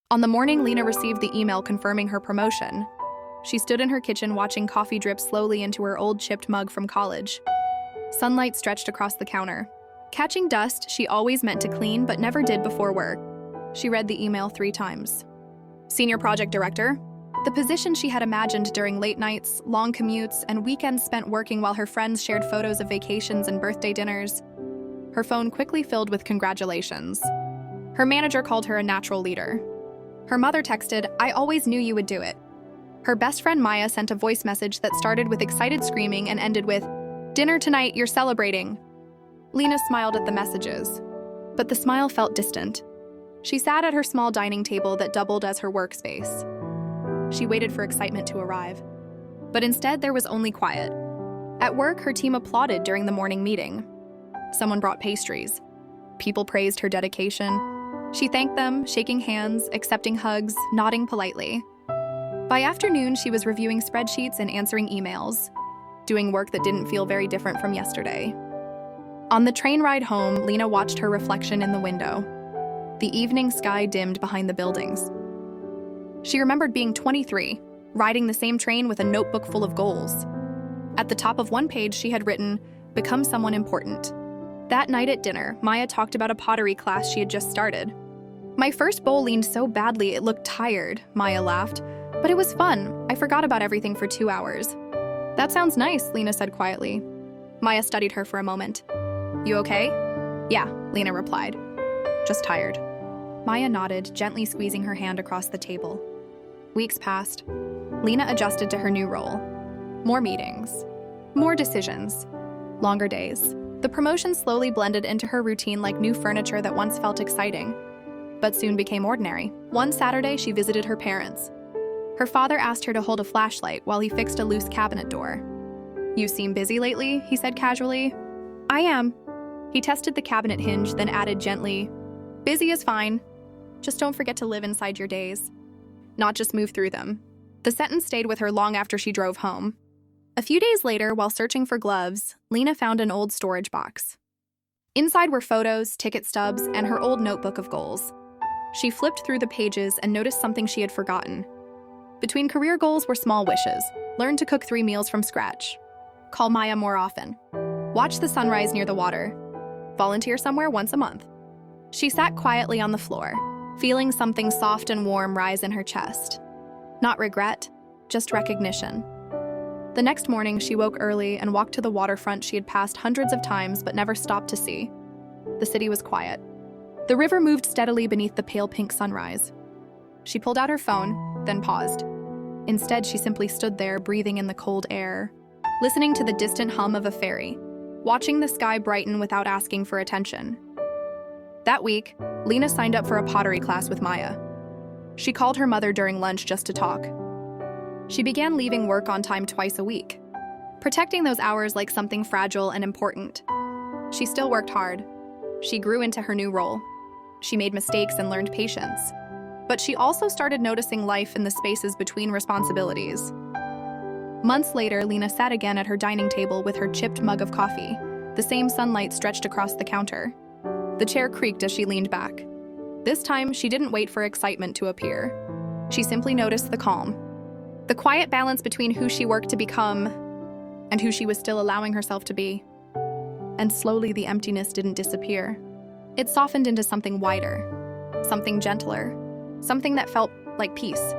On the morning Lena received the email confirming her promotion, she stood in her kitchen watching coffee drip slowly into her old chipped mug from college. Sunlight stretched across the counter. Catching dust she always meant to clean but never did before work. She read the email 3 times. Senior Project Director? The position she had imagined during late nights, long commutes, and weekends spent working while her friends shared photos of vacations and birthday dinners. Her phone quickly filled with congratulations. Her manager called her a natural leader. Her mother texted, "I always knew you would do it." Her best friend Maya sent a voice message that started with excited screaming and ended with, "Dinner tonight, you're celebrating." Lena smiled at the messages, but the smile felt distant. She sat at her small dining table that doubled as her workspace. She waited for excitement to arrive, but instead there was only quiet. At work, her team applauded during the morning meeting. Someone brought pastries. People praised her dedication. She thanked them, shaking hands, accepting hugs, nodding politely. By afternoon, she was reviewing spreadsheets and answering emails, doing work that didn't feel very different from yesterday. On the train ride home, Lena watched her reflection in the window. The evening sky dimmed behind the buildings. She remembered being 23, riding the same train with a notebook full of goals. At the top of one page, she had written, "Become someone important." That night at dinner, Maya talked about a pottery class she had just started. "My first bowl leaned so badly it looked tired," Maya laughed. "But it was fun. I forgot about everything for 2 hours." "That sounds nice," Lena said quietly. Maya studied her for a moment. "You okay?" "Yeah," Lena replied. "Just tired." Maya nodded, gently squeezing her hand across the table. Weeks passed. Lena adjusted to her new role. More meetings. More decisions. Longer days. The promotion slowly blended into her routine like new furniture that once felt exciting, but soon became ordinary. One Saturday, she visited her parents. Her father asked her to hold a flashlight while he fixed a loose cabinet door. "You seem busy lately," he said casually. "I am." He tested the cabinet hinge, then added gently, "Busy is fine. Just don't forget to live inside your days, not just move through them." The sentence stayed with her long after she drove home. A few days later, while searching for gloves, Lena found an old storage box. Inside were photos, ticket stubs, and her old notebook of goals. She flipped through the pages and noticed something she had forgotten. Between career goals were small wishes. Learn to cook 3 meals from scratch. Call Maya more often. Watch the sunrise near the water. Volunteer somewhere once a month. She sat quietly on the floor, feeling something soft and warm rise in her chest. Not regret, just recognition. The next morning, she woke early and walked to the waterfront she had passed hundreds of times but never stopped to see. The city was quiet. The river moved steadily beneath the pale pink sunrise. She pulled out her phone, then paused. Instead, she simply stood there, breathing in the cold air, listening to the distant hum of a ferry, watching the sky brighten without asking for attention. That week, Lena signed up for a pottery class with Maya. She called her mother during lunch just to talk. She began leaving work on time twice a week, protecting those hours like something fragile and important. She still worked hard. She grew into her new role. She made mistakes and learned patience. But she also started noticing life in the spaces between responsibilities. Months later, Lena sat again at her dining table with her chipped mug of coffee. The same sunlight stretched across the counter. The chair creaked as she leaned back. This time, she didn't wait for excitement to appear. She simply noticed the calm. The quiet balance between who she worked to become and who she was still allowing herself to be. And slowly the emptiness didn't disappear. It softened into something wider, something gentler, something that felt like peace.